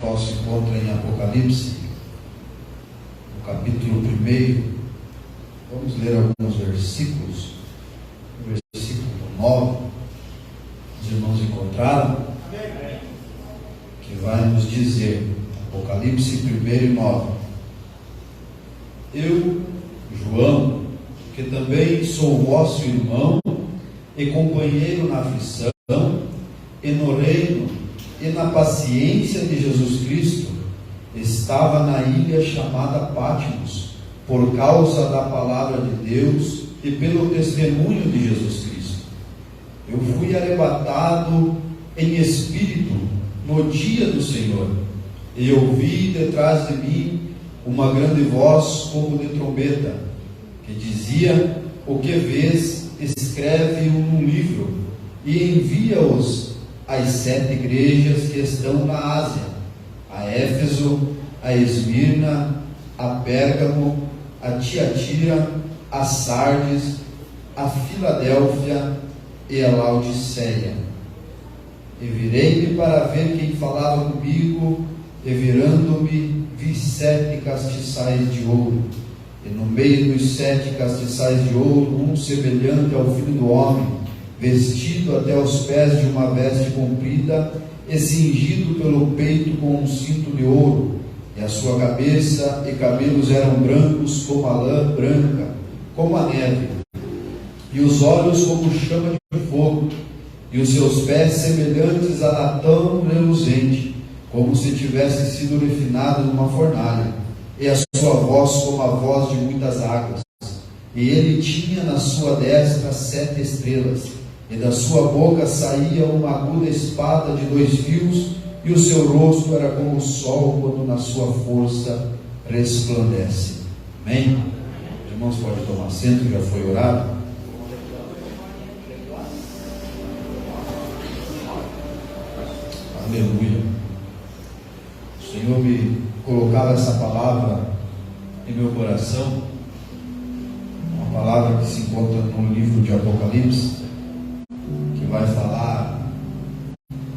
Nosso encontro em Apocalipse, no capítulo 1. Vamos ler alguns versículos. O versículo 9, os irmãos encontraram, que vai nos dizer, Apocalipse 1:9: Eu, João, que também sou vosso irmão e companheiro na aflição e no reino e na paciência de Jesus Cristo, estava na ilha chamada Patmos, por causa da palavra de Deus e pelo testemunho de Jesus Cristo. Eu fui arrebatado em espírito no dia do Senhor, e ouvi detrás de mim uma grande voz como de trombeta, que dizia: o que vês, escreve-o num livro e envia-os às 7 igrejas que estão na Ásia: a Éfeso, a Esmirna, a Pérgamo, a Tiatira, a Sardes, a Filadélfia e a Laodiceia. E virei-me para ver quem falava comigo, e virando-me, vi 7 castiçais de ouro, e no meio dos 7 castiçais de ouro, um semelhante ao Filho do Homem, vestido até os pés de uma veste comprida e cingido pelo peito com um cinto de ouro, e a sua cabeça e cabelos eram brancos como a lã branca, como a neve, e os olhos como chama de fogo, e os seus pés semelhantes a latão reluzente, como se tivesse sido refinado numa fornalha, e a sua voz como a voz de muitas águas. E ele tinha na sua destra 7 estrelas, e da sua boca saía uma aguda espada de 2 fios, e o seu rosto era como o sol quando na sua força resplandece. Amém? Os irmãos podem tomar assento, já foi orado. Aleluia. O Senhor me colocava essa palavra em meu coração, uma palavra que se encontra no livro de Apocalipse, que vai falar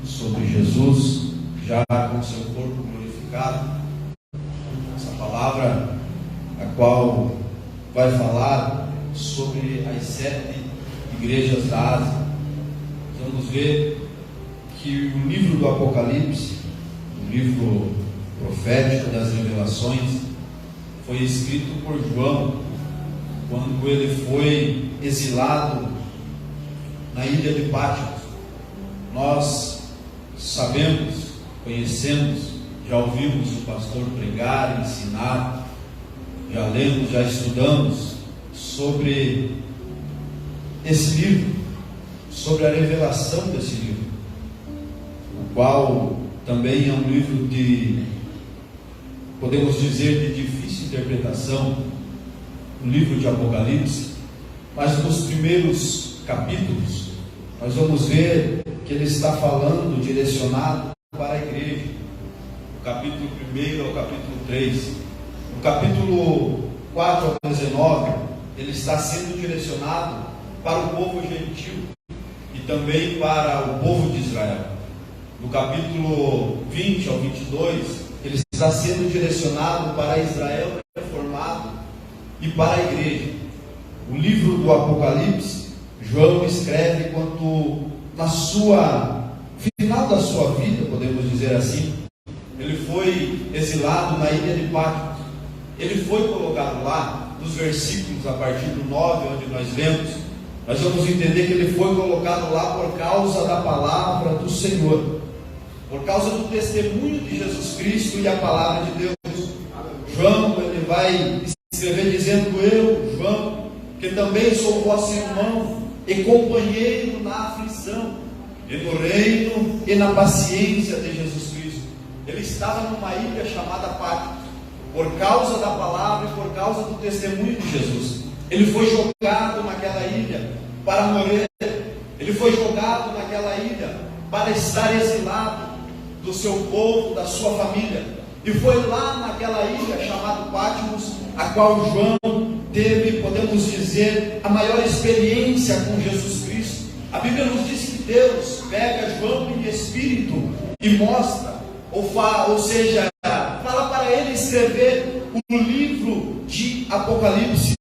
sobre Jesus já com seu corpo glorificado. Essa palavra, a qual vai falar sobre as 7 igrejas da Ásia. Vamos ver que o livro do Apocalipse, o livro profético das revelações, foi escrito por João quando ele foi exilado na ilha de Patmos. Nós sabemos, conhecemos, já ouvimos o pastor pregar, ensinar, já lemos, já estudamos sobre esse livro, sobre a revelação desse livro, o qual também é um livro de, podemos dizer, de difícil interpretação, o livro de Apocalipse. Mas nos primeiros capítulos nós vamos ver que ele está falando, direcionado para a igreja. O capítulo 1 ao capítulo 3, no capítulo 4 ao 19, ele está sendo direcionado para o povo gentil e também para o povo de Israel. No capítulo 20 ao 22, ele está sendo direcionado para Israel reformado e para a igreja. O livro do Apocalipse, João escreve quando final da sua vida, podemos dizer assim, ele foi exilado na ilha de Patmos. Ele foi colocado lá, nos versículos a partir do 9, onde nós lemos, nós vamos entender que ele foi colocado lá por causa da palavra do Senhor, por causa do testemunho de Jesus Cristo e a palavra de Deus. João, ele vai escrever dizendo: eu, João, que também sou vosso irmão e companheiro na aflição, e no reino e na paciência de Jesus Cristo. Ele estava numa ilha chamada Patmos, por causa da palavra e por causa do testemunho de Jesus. Ele foi jogado naquela ilha para morrer. Ele foi jogado naquela ilha para estar exilado do seu povo, da sua família. E foi lá naquela ilha chamada Patmos, a qual João teve, podemos dizer, a maior experiência com Jesus Cristo. A Bíblia nos diz que Deus pega João em espírito e mostra ou seja, fala para ele escrever um livro de Apocalipse.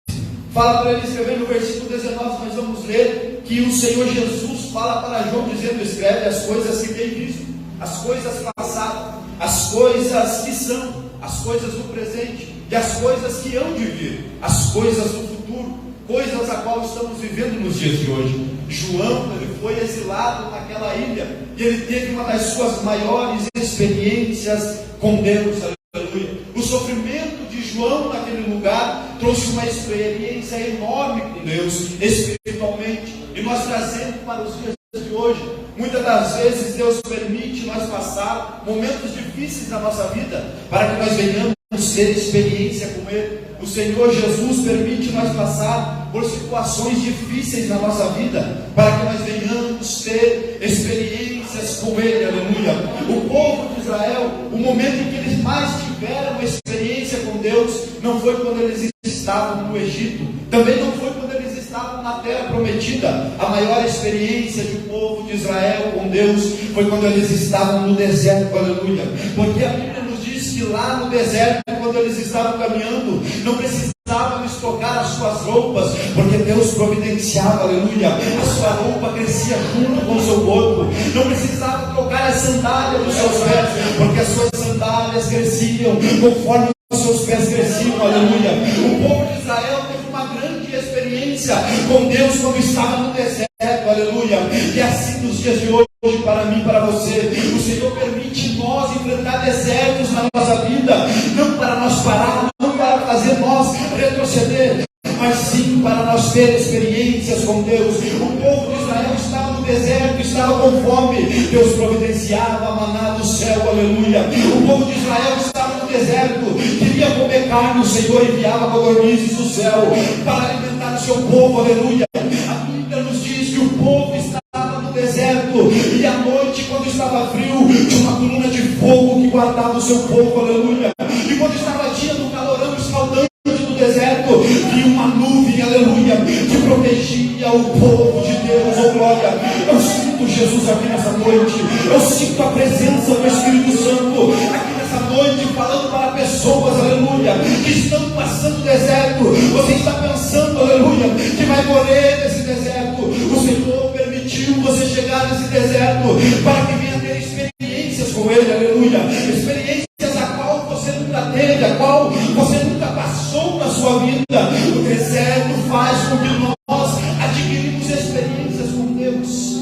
Fala para ele escrever no versículo 19, nós vamos ler que o Senhor Jesus fala para João dizendo: escreve as coisas que tem visto, as coisas passadas, as coisas que são, as coisas do presente e as coisas que hão de vir, as coisas do futuro, coisas a qual estamos vivendo nos dias de hoje. João, ele foi exilado naquela ilha e ele teve uma das suas maiores experiências com Deus. Aleluia. O sofrimento de João naquele lugar trouxe uma experiência enorme com Deus espiritualmente, e nós trazemos para os dias de hoje. Muitas das vezes Deus permite nós passar momentos difíceis na nossa vida para que nós venhamos ter experiência com Ele. O Senhor Jesus permite nós passar por situações difíceis na nossa vida para que nós venhamos ter experiências com Ele. Aleluia. O povo de Israel, o momento em que eles mais tiveram experiência com Deus não foi quando eles estavam no Egito, também não foi quando eles estavam na terra prometida. A maior experiência do povo de Israel com Deus foi quando eles estavam no deserto. Aleluia. Porque a Bíblia nos diz que lá no deserto, quando eles estavam caminhando, não precisavam estocar as suas roupas, porque Deus providenciava. Aleluia. A sua roupa crescia junto com o seu corpo. Não precisava trocar as sandálias dos seus pés, porque as suas sandálias cresciam conforme os seus pés cresciam. Aleluia. O povo de Israel teve uma grande experiência com Deus quando estava no deserto. Aleluia. E assim nos dias de hoje, para mim, para você, o Senhor permite nós enfrentar desertos na nossa vida, não para nós parar, não para fazer nós retroceder, mas sim para nós ter experiências com Deus. O povo de Israel estava no deserto, estava com fome, Deus providenciava a maná do céu. Aleluia. O povo de Israel estava no deserto, queria comer carne, o Senhor enviava codornizes do céu para alimentar o seu povo. Aleluia. A Bíblia nos diz que o povo estava no deserto, e à noite, quando estava frio, tinha uma coluna de fogo que guardava o seu povo. Aleluia. E quando estava dia do calorão escaldante do deserto, vinha uma nuvem, aleluia, que protegia o povo de Deus. Oh glória. Eu sinto Jesus aqui nessa noite, eu sinto a presença do Espírito Santo aqui nessa noite, falando para pessoas, aleluia, que estão passando o deserto. Você está pensando, aleluia, que vai morrer nesse deserto. O Senhor permitiu você chegar nesse deserto para que venha ter experiências com Ele. Aleluia. Experiências a qual você nunca teve, a qual você nunca passou na sua vida. O deserto faz com que nós adquirimos experiências com Deus.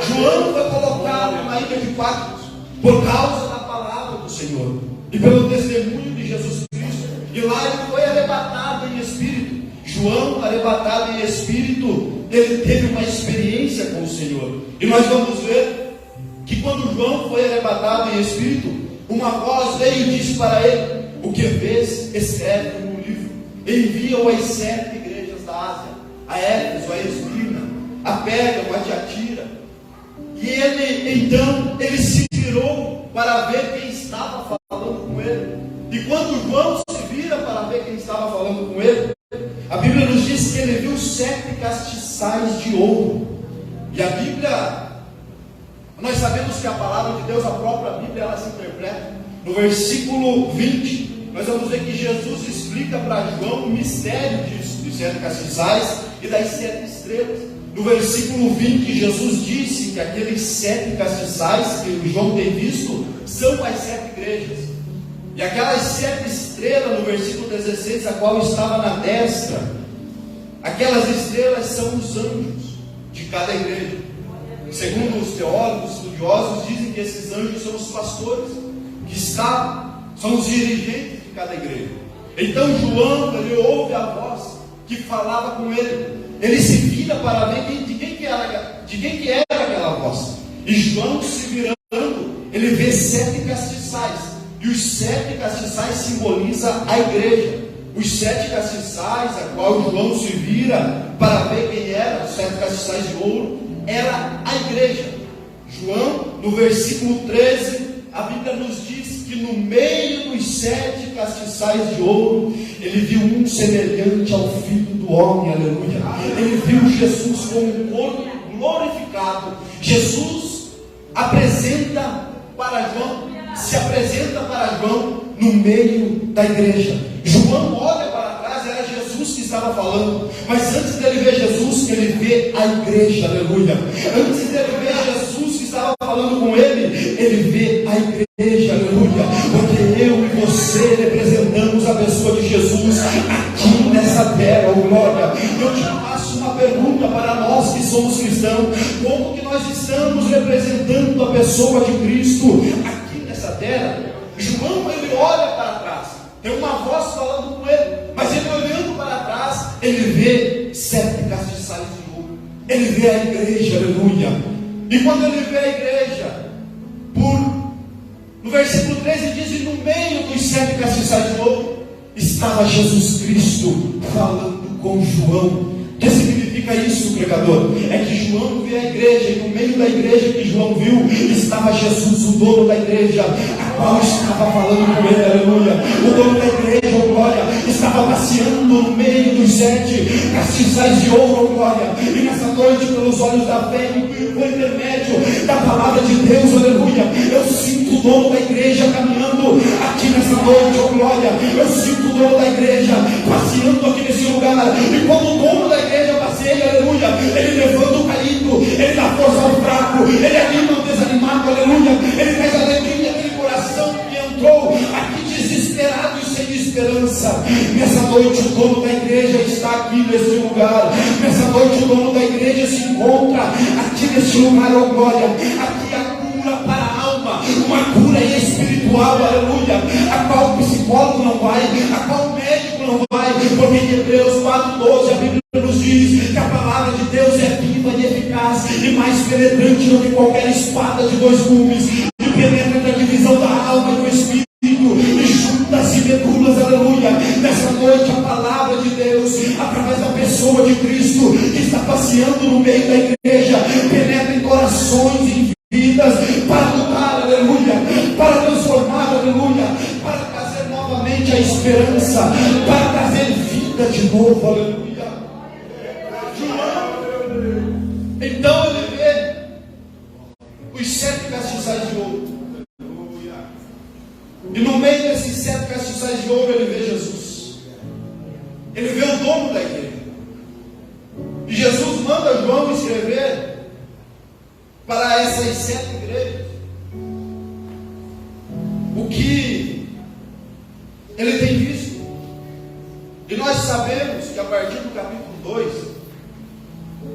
João foi colocado na ilha de Patmos por causa da palavra do Senhor e pelo testemunho de Jesus Cristo, e lá ele foi arrebatado em espírito. João, arrebatado em espírito, ele teve uma experiência com o Senhor. E nós vamos ver que quando João foi arrebatado em espírito, uma voz veio e disse para ele: o que vês, escreve no livro, envia-o às 7 igrejas da Ásia, a Éfeso, a Esmirna, a Pérgamo, a Tiatira. E ele se virou para ver quem estava falando com ele. E quando João se vira para ver quem estava falando com ele, a Bíblia nos diz que ele viu 7 castiçais de ouro. E a Bíblia, nós sabemos que a palavra de Deus, a própria Bíblia, ela se interpreta. No versículo 20, nós vamos ver que Jesus explica para João o mistério dos 7 castiçais e das 7 estrelas. No versículo 20, Jesus disse que aqueles 7 castiçais que João tem visto são as 7 igrejas. E aquelas 7 estrelas, no versículo 16, a qual estava na destra, aquelas estrelas são os anjos de cada igreja. Segundo os teólogos, estudiosos, dizem que esses anjos são os pastores, que são os dirigentes de cada igreja. Então João, ele ouve a voz que falava com ele. Ele se vira para ver de quem que era aquela voz. E João, se virando, ele vê 7 castiçais. E os 7 castiçais simbolizam a igreja. Os 7 castiçais, a qual João se vira para ver quem era, os 7 castiçais de ouro, era a igreja. João, no versículo 13, a Bíblia nos diz que no meio dos 7 castiçais de ouro, ele viu um semelhante ao Filho do Homem. Aleluia. Ele viu Jesus com um corpo glorificado. Jesus apresenta para João se apresenta para João no meio da igreja. João olha para trás, era Jesus que estava falando, mas antes dele ver Jesus, ele vê a igreja, aleluia. Antes dele ver Jesus que estava falando com ele vê a igreja, aleluia. Porque eu e você representamos a pessoa de Jesus aqui nessa terra, oh glória. Eu te faço uma pergunta para nós que somos cristãos: como que nós estamos representando a pessoa de Cristo aqui nessa terra? João, ele olha para trás, tem uma voz falando com ele, mas ele olhando para trás, ele vê 7 castiçais de ouro, ele vê a igreja, aleluia. E quando ele vê a igreja, no versículo 13 diz: e no meio dos 7 castiçais de ouro estava Jesus Cristo falando com João. O que significa isso, pregador? É que João vê a igreja, e no meio da igreja que João viu, estava Jesus, o dono da igreja, a qual estava falando com ele, aleluia. O dono da igreja, oh glória, estava passeando no meio dos 7 castiçais de ouro, oh glória. E nessa noite, pelos olhos da fé e por intermédio da palavra de Deus, aleluia, eu sinto o dono da igreja caminhando aqui nessa noite, oh glória. Eu sinto o dono da igreja passeando aqui nesse lugar. E quando o dono da igreja passeia, aleluia, ele levanta o caído, ele dá força ao fraco, ele anima o desanimado, aleluia. Ele traz alegria naquele coração que entrou aqui desesperado e sem esperança. Nessa noite o dono da igreja está aqui nesse lugar. Nessa noite o dono da igreja se encontra aqui nesse lugar, oh glória. Aqui a cura para a alma, uma cura espiritual, aleluia, a qual o psicólogo não vai, a qual o médico não vai, porque em Hebreus 4:12 a Bíblia nos diz que a palavra de Deus é viva e eficaz e mais penetrante do que qualquer espada de 2 gumes, que penetra na divisão da alma e do espírito, e juntas e medulas, aleluia. Nessa noite a palavra de Deus, através da pessoa de Cristo que está passeando no meio da igreja, penetra em corações e vidas para mudar, aleluia, para transformar, aleluia, para trazer novamente a esperança, para trazer vida de novo, aleluia. Então ele vê os 7 castiçais de ouro, e no meio desses 7 castiçais de ouro ele vê Jesus, ele vê o dono da igreja, e Jesus manda João escrever para essas 7 igrejas o que ele tem visto. E nós sabemos que a partir do capítulo 2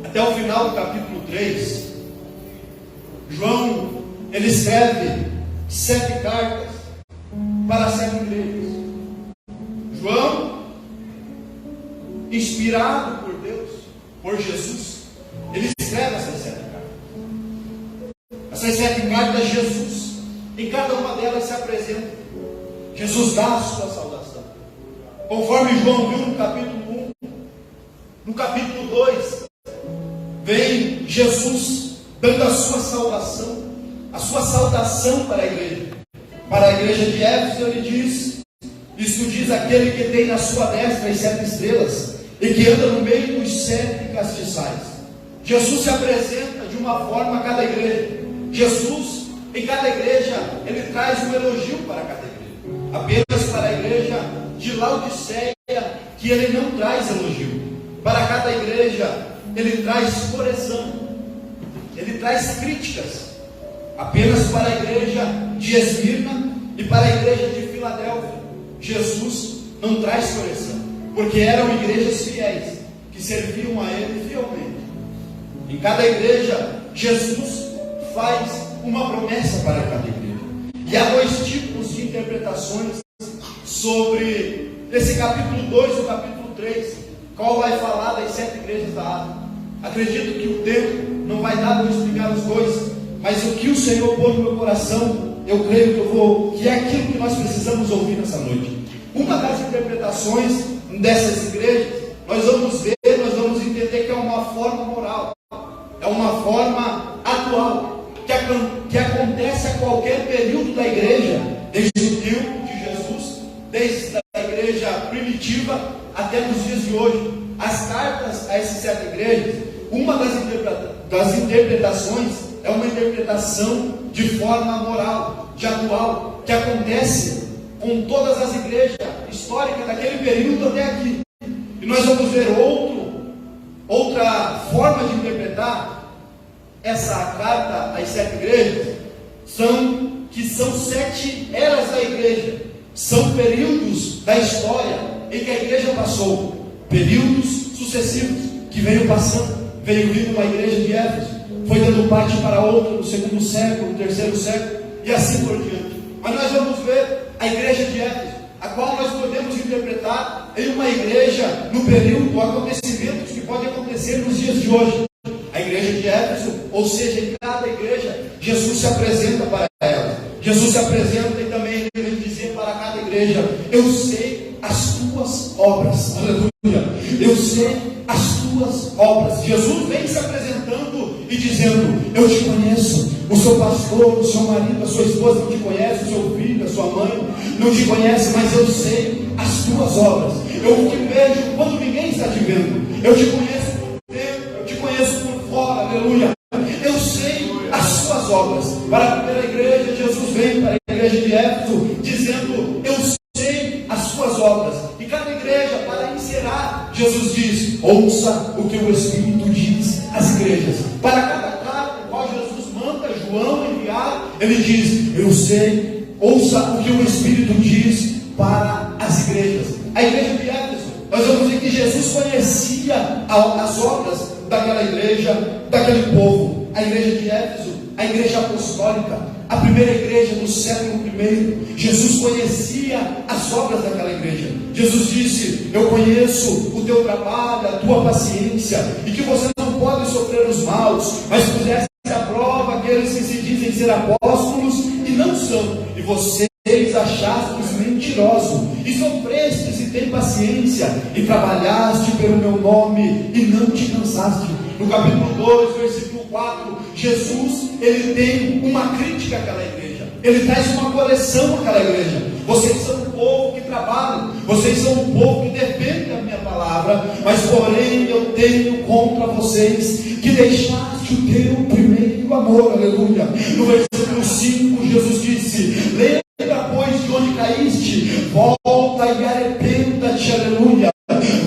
até o final do capítulo 3, João, ele escreve 7 cartas para 7 igrejas. João, inspirado por Deus, por Jesus, ele escreve essas 7 cartas. Essas 7 cartas, Jesus, em cada uma delas se apresenta. Jesus dá a sua saudação, conforme João viu no capítulo 1. No capítulo 2, vem Jesus dando a sua saudação para a igreja. Para a igreja de Éfeso ele diz: isto diz aquele que tem na sua destra as 7 estrelas e que anda no meio dos 7 castiçais. Jesus se apresenta de uma forma a cada igreja. Jesus, em cada igreja, ele traz um elogio para cada igreja. Apenas para a igreja de Laodiceia que ele não traz elogio. Para cada igreja ele traz correção, ele traz críticas. Apenas para a igreja de Esmirna e para a igreja de Filadélfia, Jesus não traz correção, porque eram igrejas fiéis, que serviam a ele fielmente. Em cada igreja, Jesus faz uma promessa para cada igreja. E há 2 tipos de interpretações sobre esse capítulo 2 e o capítulo 3, qual vai falar das 7 igrejas da Ásia. Acredito que o tempo não vai dar para eu explicar os 2, mas o que o Senhor pôs no meu coração, eu creio que é aquilo que nós precisamos ouvir nessa noite. Uma das interpretações dessas igrejas, nós vamos entender que é uma forma moral, é uma forma atual, que acontece a qualquer período da igreja, desde o tempo de Jesus, desde a igreja primitiva até nos dias de hoje. As cartas a essas 7 igrejas, uma das interpretações é uma interpretação de forma moral, de atual, que acontece com todas as igrejas históricas daquele período até aqui. E nós vamos ver outra forma de interpretar essa carta às 7 igrejas, que são 7 eras da igreja, são períodos da história em que a igreja passou, períodos sucessivos que veio passando, veio vindo uma igreja de Éfeso, foi dando parte para outra no 2º século, no 3º século e assim por diante. Mas nós vamos ver a igreja de Éfeso, a qual nós podemos interpretar em uma igreja no período, acontecimentos que podem acontecer nos dias de hoje. A igreja de Éfeso, ou seja, em cada igreja, Jesus se apresenta para ela. Jesus se apresenta e também ele dizer para cada igreja: eu sei as tuas obras. Aleluia. Eu sei as tuas obras. Jesus vem se apresentando e dizendo: eu te conheço. O seu pastor, o seu marido, a sua esposa não te conhece, o seu filho, a sua mãe não te conhece, mas eu sei as tuas obras. Eu te vejo quando ninguém está te vendo. Eu te conheço por dentro, eu te conheço por fora. Aleluia. Eu sei as suas obras. Para a primeira igreja, Jesus vem para a igreja de Éfeso dizendo: eu sei as suas obras. E cada igreja, para encerrar, Jesus diz: ouça o que o Espírito diz às igrejas. Para cada carta, qual Jesus manda João enviar, ele diz: eu sei, ouça o que o Espírito diz para as igrejas. A igreja de Éfeso, nós vamos ver que Jesus conhecia as obras daquela igreja, daquele povo. A igreja de Éfeso, a igreja apostólica, a primeira igreja do século I, Jesus conhecia as obras daquela igreja. Jesus disse: eu conheço o teu trabalho, a tua paciência, e que você não pode sofrer os maus, mas puseste à prova aqueles que se dizem ser apóstolos e não são, e vocês achastes mentirosos, e sofrestes e tem paciência, e trabalhaste pelo meu nome e não te cansaste. No capítulo 2, versículo 4, Jesus, ele tem uma crítica àquela igreja, ele traz uma correção àquela igreja. Vocês são um povo que trabalha, vocês são um povo que depende da minha palavra, mas porém eu tenho contra vocês que deixaste o teu primeiro amor. Aleluia. No versículo 5, Jesus disse: lembra, pois, de onde caíste, volta e arrependa-te. Aleluia.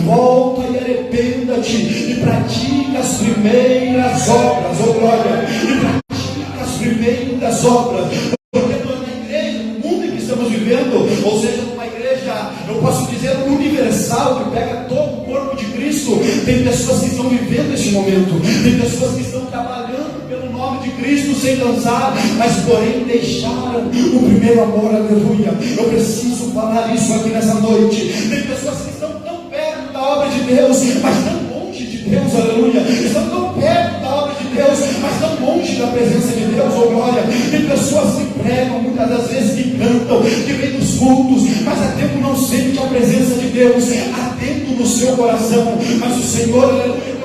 Volta e arrependa-te e pratica as primeiras obras. Oh glória. E pratica as primeiras obras. Porque na igreja, no mundo em que estamos vivendo, ou seja, numa igreja, eu posso dizer, universal, que pega todo o corpo de Cristo, tem pessoas que estão vivendo esse momento, tem pessoas que estão trabalhando pelo nome de Cristo sem cansar, mas porém deixaram o primeiro amor. Aleluia. Eu preciso falar isso aqui nessa noite. Tem pessoas que estão tão perto da obra de Deus, mas tão longe de Deus. Aleluia. Estão tão perto da obra de Deus, mas tão longe da presença de Deus. Oh glória. Tem pessoas que pregam, muitas das vezes que cantam, que vêm dos cultos, mas há tempo não sente a presença de Deus, há tempo no seu coração. Mas o Senhor, aleluia,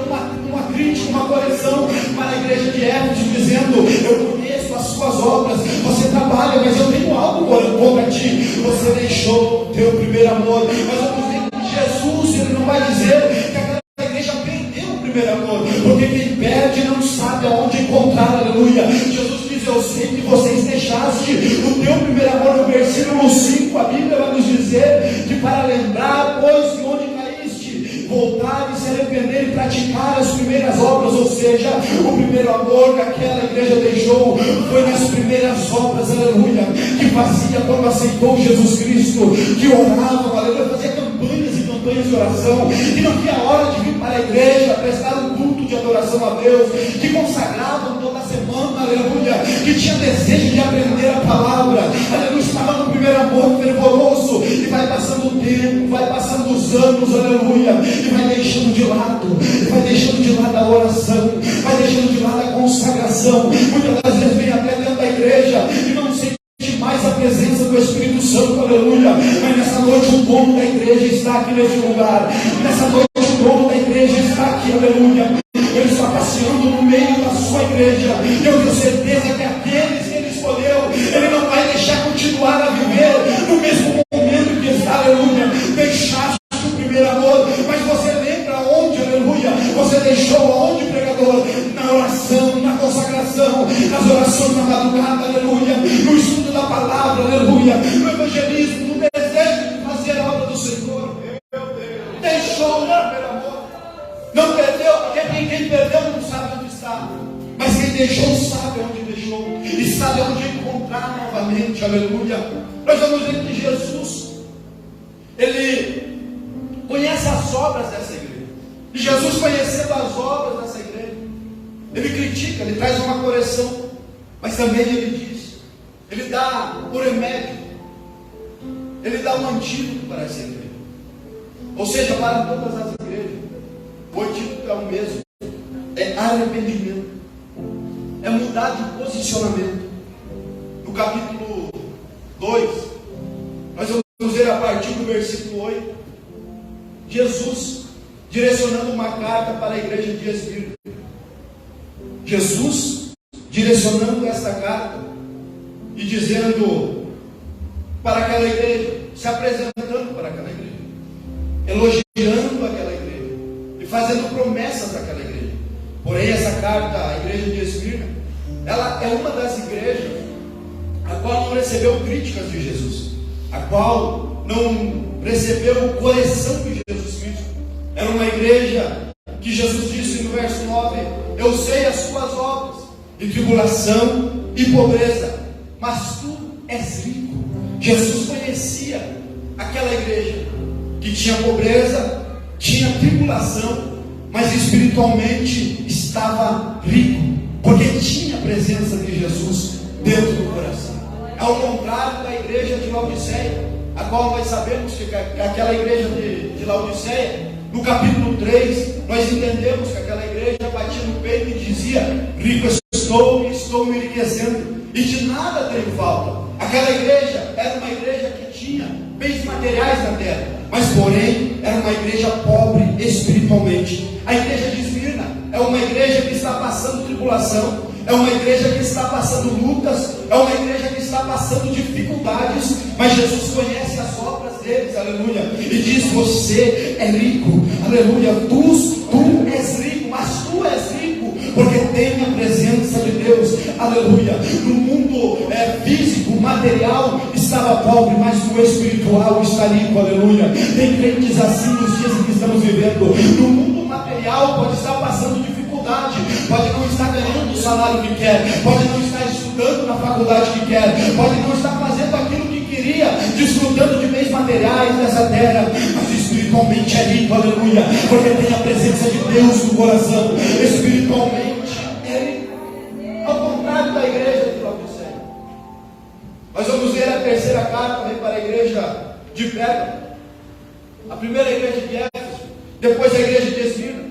uma crítica, uma correção para a igreja de Éfeso, dizendo: eu conheço as suas obras, você trabalha, mas eu tenho algo contra ti, você deixou o teu primeiro amor. Mas vamos ver que Jesus, ele não vai dizer que aquela igreja perdeu o primeiro amor, porque quem perde não sabe aonde encontrar. Aleluia. Jesus diz: eu sei que vocês deixaste o teu primeiro amor. No versículo 5, a Bíblia vai nos dizer que para lembrar, pois, de onde caíste, voltar e se arrepender e praticar as primeiras obras. Ou seja, o primeiro amor que aquela igreja deixou foi nas primeiras obras. Aleluia. Que fazia quando aceitou Jesus Cristo, que orava, aleluia, fazia campanhas e campanhas de oração, que não tinha hora de vir para a igreja prestar um culto de adoração a Deus, que consagravam toda semana, aleluia, que tinha desejo de aprender a palavra, aleluia, estava no primeiro amor fervoroso. E vai passando o tempo, vai passando os anos, aleluia, e vai deixando de lado a oração, vai deixando de lado a consagração. Muitas das vezes vem até dentro da igreja e não sente mais a presença do Espírito Santo. Aleluia. Mas nessa noite o dono da igreja está aqui nesse lugar. Nessa noite o dono da igreja está aqui. Aleluia. Ele está passeando no meio da sua igreja. Eu tenho certeza que aqueles que ele escolheu, ele não vai deixar continuar a viver no mesmo momento que está. Aleluia. Deixaste o primeiro amor, mas você lembra onde? Aleluia. Você deixou onde, pregador? Na oração, na consagração, nas orações na madrugada. Aleluia. deixou, sabe onde deixou, e sabe onde encontrar novamente, aleluia. Nós vamos ver que Jesus, Ele conhece as obras dessa igreja, e Jesus, conhecendo as obras dessa igreja, Ele critica, Ele traz uma correção, mas também Ele diz, Ele dá o remédio, Ele dá um antídoto para essa igreja. Ou seja, para todas as igrejas, o antídoto é o mesmo: é arrependimento, é mudar de posicionamento. No capítulo 2, nós vamos ver a partir do versículo 8, Jesus direcionando uma carta para a igreja de Esmirna. Jesus direcionando esta carta e dizendo para aquela igreja, se apresentando para aquela igreja, elogiando aquela igreja e fazendo promessas àquela igreja. Porém, essa carta à igreja de Esmirna, ela é uma das igrejas a qual não recebeu críticas de Jesus, a qual não recebeu correção de Jesus Cristo. Era uma igreja que Jesus disse no verso 9: eu sei as suas obras, de tribulação e pobreza, mas tu és rico. Jesus conhecia aquela igreja que tinha pobreza, tinha tribulação, mas espiritualmente estava rico, porque tinha a presença de Jesus dentro do coração. Ao contrário da igreja de Laodiceia, a qual nós sabemos que aquela igreja de Laodiceia, no capítulo 3, nós entendemos que aquela igreja batia no peito e dizia: rico estou me enriquecendo, e de nada tenho falta. Aquela igreja era uma igreja que tinha bens materiais na terra, mas porém era uma igreja pobre espiritualmente. A igreja de Esmirna é uma igreja que está passando tribulação, é uma igreja que está passando lutas, é uma igreja que está passando dificuldades, mas Jesus conhece as obras deles, aleluia, e diz: você é rico, aleluia, tu és rico, mas tu és rico porque tem a presença de Deus, aleluia. No mundo físico, material estava pobre, mas no espiritual está rico, aleluia. Tem crentes assim nos dias em que estamos vivendo. No mundo material pode estar passando dificuldade, pode não estar ganhando o salário que quer, pode não estar estudando na faculdade que quer, pode não estar fazendo aquilo que queria, desfrutando de bens materiais dessa terra, mas espiritualmente é rico, aleluia, porque tem a presença de Deus no coração. Espiritualmente é rico, ao contrário da igreja de Laodiceia. Nós vamos ver a terceira carta também para a igreja de Pérgamo. A primeira igreja de Éfeso, depois a igreja de Esmirna,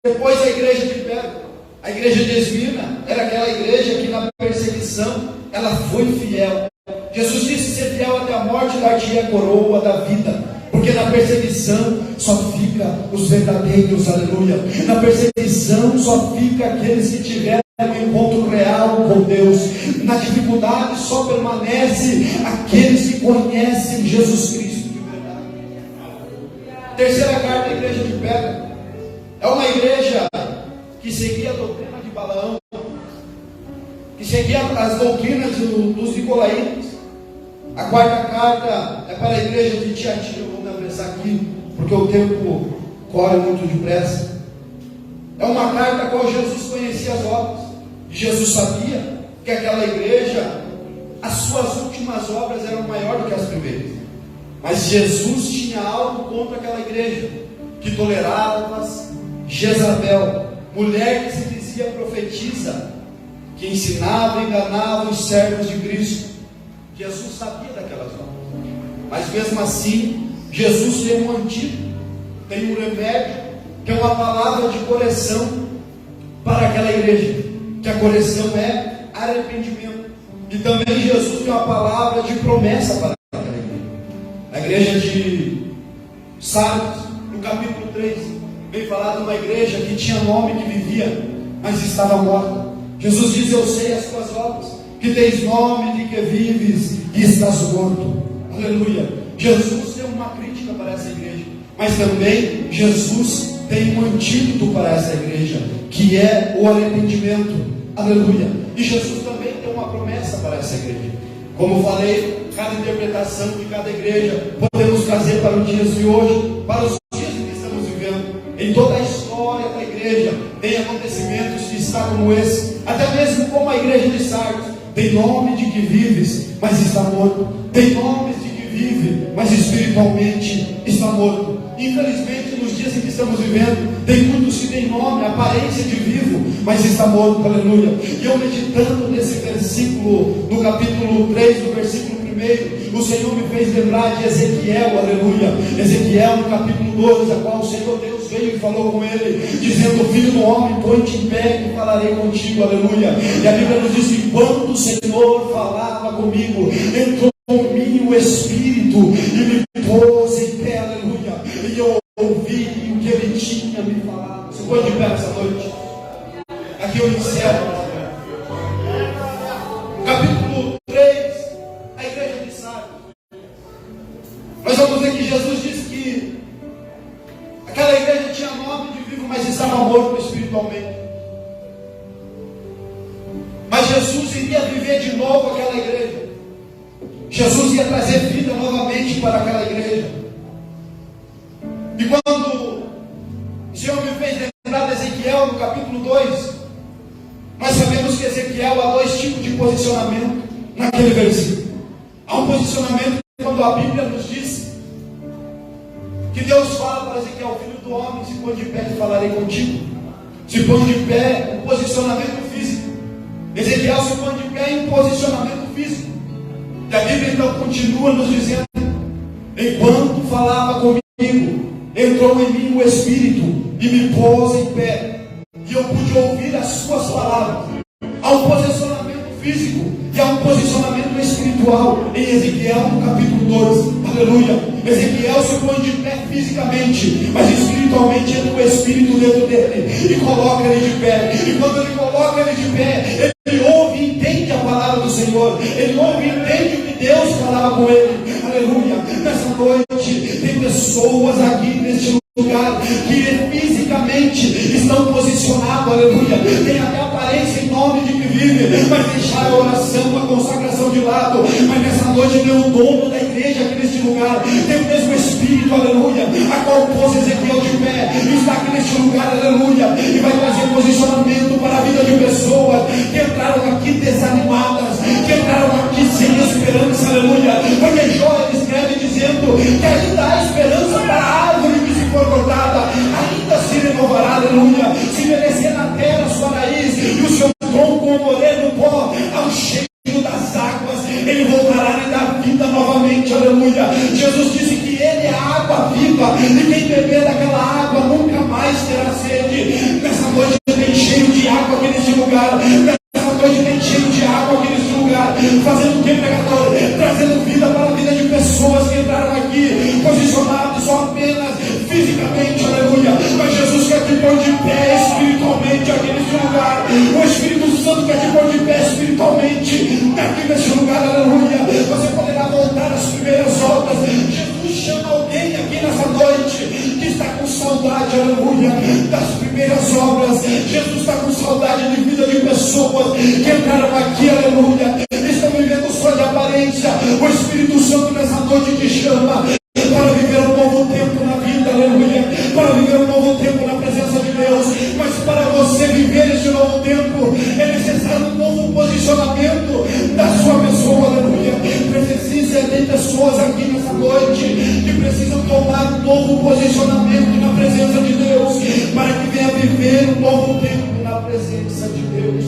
depois a igreja de Pérgamo. A igreja de Esmirna era aquela igreja que na perseguição ela foi fiel. Jesus disse: ser fiel até a morte, dar-te-ei a coroa da vida. Porque na perseguição só fica os verdadeiros, aleluia. Na perseguição só fica aqueles que tiveram um encontro real com Deus. Na dificuldade só permanece aqueles que conhecem Jesus Cristo de verdade. Terceira carta à igreja de Pérgamo é uma igreja que seguia a doutrina de Balaão, que seguia as doutrinas dos nicolaítas. A quarta carta é para a igreja de Tiatira. Eu vou me apressar aqui, porque o tempo corre muito depressa. É uma carta a qual Jesus conhecia as obras, e Jesus sabia que aquela igreja, as suas últimas obras eram maiores do que as primeiras. Mas Jesus tinha algo contra aquela igreja, que tolerava Jezabel, mulher que se dizia profetisa, que ensinava e enganava os servos de Cristo. Jesus sabia daquelas obras, mas mesmo assim, Jesus tem um antídoto, tem um remédio, que é uma palavra de correção para aquela igreja, que a correção é arrependimento. E também Jesus tem uma palavra de promessa para aquela igreja. A igreja de Sardes, no capítulo 3, vem falar de uma igreja que tinha nome, que vivia, mas estava morta. Jesus diz: eu sei as tuas obras, que tens nome de que vives e estás morto. Aleluia. Jesus tem uma crítica para essa igreja, mas também Jesus tem um antídoto para essa igreja, que é o arrependimento. Aleluia. E Jesus também tem uma promessa para essa igreja. Como falei, cada interpretação de cada igreja podemos trazer para os dias de hoje, para os dias que estamos vivendo. Em toda a história da igreja tem acontecimentos que está como esse. até mesmo como a igreja de Sardes, tem nome de que vives, mas está morto. Tem nomes de que vive, mas espiritualmente está morto. Infelizmente, nos dias em que estamos vivendo, tem muitos que têm nome, aparência de vivo, mas está morto, aleluia. E eu meditando nesse versículo, no capítulo 3, no versículo 1, o Senhor me fez lembrar de Ezequiel, aleluia. Ezequiel, no capítulo 12, a qual o Senhor Deus veio e falou com ele, dizendo: filho do homem, põe-te em pé e falarei contigo, aleluia. E a Bíblia nos diz que quando o Senhor falava comigo, entrou em mim o Espírito e me pôs em pé, aleluia. E eu ouvi o que ele tinha me falado. Você põe de pé nessa noite. Aqui eu encerro. Capítulo 3, a igreja de Sardes. Nós vamos ver que Jesus disse que aquela igreja tinha nome de vivo, mas estava morto espiritualmente. Mas Jesus iria viver de novo aquela igreja. Jesus ia trazer vida novamente para aquela igreja. E quando o Senhor me fez lembrar de Ezequiel, no capítulo 2, nós sabemos que Ezequiel há dois tipos de posicionamento naquele versículo. Há um posicionamento quando a Bíblia nos diz que Deus fala para Ezequiel: filho do homem, se põe de pé e falarei contigo. Se põe de pé, um posicionamento físico. Ezequiel se põe de pé em posicionamento físico. E a Bíblia então continua nos dizendo: enquanto falava comigo, entrou em mim o Espírito e me pôs em pé, e eu pude ouvir as suas palavras. Há um posicionamento físico e há um posicionamento espiritual em Ezequiel, no capítulo 2, aleluia. Ezequiel se põe de pé fisicamente, mas espiritualmente entra o Espírito dentro dele e coloca ele de pé. E quando ele coloca ele de pé, ele ouve e entende a palavra do Senhor. Ele ouve e entende o que Deus falava com ele, aleluia. Nessa noite tem pessoas aqui neste lugar que fisicamente estão posicionados, aleluia. Tem até aparência em nome de que vive, mas deixaram a oração, a consagração de lado. Mas nessa noite tem o dono da igreja aqui neste lugar, tem o mesmo Espírito, aleluia, a qual pôs Ezequiel de pé, está aqui neste lugar, aleluia, e vai trazer posicionamento para a vida de pessoas que entraram aqui desanimadas, que entraram aqui sem esperança, aleluia. Porque Jó escreve dizendo que ainda há esperança para a árvore que se for cortada, ainda se renovará, aleluia. Se merecer na terra a sua raiz e o seu tronco morrer no pó, ao cheiro das águas, ele voltará e dar vida novamente, aleluia. Jesus disse que ele é a água viva, e quem beber daquela água nunca mais terá sede. Nessa noite tem cheio de água aqui nesse lugar. Nessa noite tem cheio de água aqui nesse lugar. Fazendo o que, pregador? Trazendo vida para a vida de pessoas que entraram aqui posicionados só apenas fisicamente, aleluia. Mas Jesus quer te pôr de pé espiritualmente aqui nesse lugar. O Espírito Santo quer te pôr de pé espiritualmente aqui nesse lugar, aleluia. Você poderá voltar às primeiras obras. Jesus chama alguém aqui nessa noite que está com saudade, aleluia, das primeiras obras. Jesus está com saudade de vida de pessoas que entraram aqui, aleluia, estão vivendo só de aparência. O Espírito Santo nessa noite te chama para viver um novo tempo na vida, aleluia, para viver um novo tempo na presença de Deus. Mas para você viver esse novo tempo, é necessário um novo posicionamento da sua pessoa, aleluia. Precisa ter pessoas aqui nessa noite que precisam tomar um novo posicionamento na presença de Deus, para que venha viver um novo tempo na presença de Deus.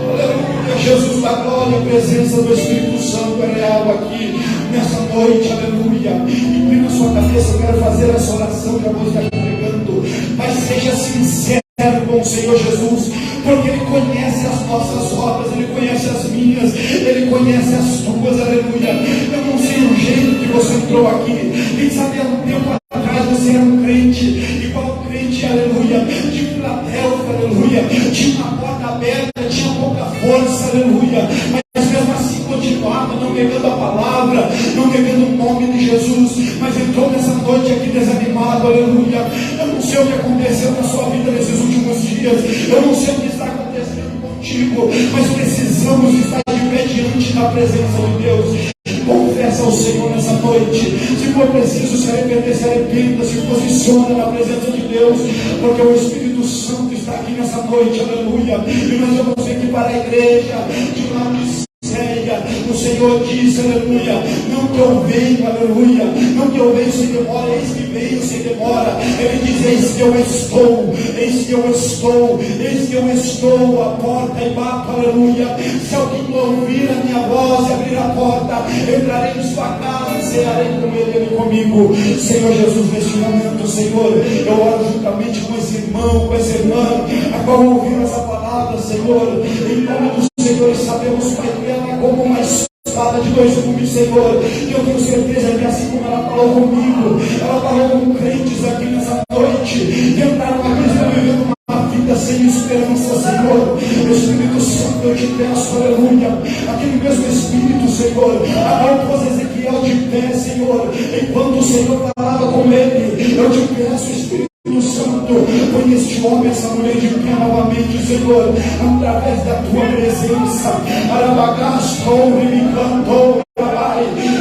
Aleluia. Jesus da glória, a presença do Espírito Santo é real aqui nessa noite, aleluia. Inclina a sua cabeça, eu quero fazer essa oração que a voz está entregando. Mas seja sincero com o Senhor Jesus, porque Ele conhece as nossas obras, Ele conhece as minhas, Ele conhece as tuas, aleluia. Eu não sei o jeito que você entrou aqui. Quem sabe há um tempo atrás você era um crente, igual um crente, aleluia, de Filadélfia, aleluia, tinha uma porta aberta, tinha pouca força, aleluia, mas mesmo assim continuava não negando a palavra, não negando o nome de Jesus, mas entrou nessa noite aqui desanimado, aleluia. Eu não sei o que aconteceu na sua vida nesses últimos dias, eu não sei o que está acontecendo contigo, mas precisamos estar de pé diante da presença de Deus. Confessa ao Senhor nessa noite. Se for preciso se arrepender, se arrependa, se posiciona na presença de Deus, porque o Espírito Santo está aqui nessa noite, aleluia. E nós vamos aqui para a igreja de Laodiceia. O Senhor diz, aleluia, não que eu venho, aleluia, não que eu venho sem demora, eis que venho sem demora. Ele diz, eis que eu estou, eis que eu estou, eis que eu estou à porta e bato, aleluia. Se alguém ouvir a minha voz e abrir a porta, entrarei em sua casa e cearei com ele comigo. Senhor Jesus, neste momento, Senhor, eu oro juntamente com esse irmão, com essa irmã, a qual ouviram essa palavra, Senhor, em nome do Senhor, sabemos, Pai, que ela é como uma espada de dois gumes, Senhor, e eu tenho certeza que assim como ela falou comigo, ela falou com crentes aqui nessa noite, que entraram aqui, estão vivendo uma vida sem esperança, Senhor. Espírito Santo, eu te peço, aleluia, aquele mesmo Espírito, Senhor, a qual pôs Ezequiel de pé, Senhor, enquanto o Senhor falava com ele, eu te peço, Espírito Santo, põe este homem, essa mulher de pé novamente, Senhor, através da tua presença. Arabacastou, me cantou,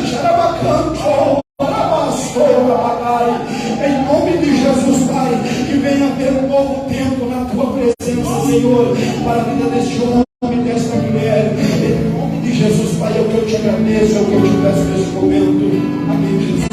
Xarabacantou, Arabastou, Rabagai. Em nome de Jesus, Pai, que venha haver um novo tempo na tua presença, Senhor, para a vida deste homem, desta mulher. Em nome de Jesus, Pai, é o que eu te agradeço, é o que eu te peço neste momento. Amém, Jesus.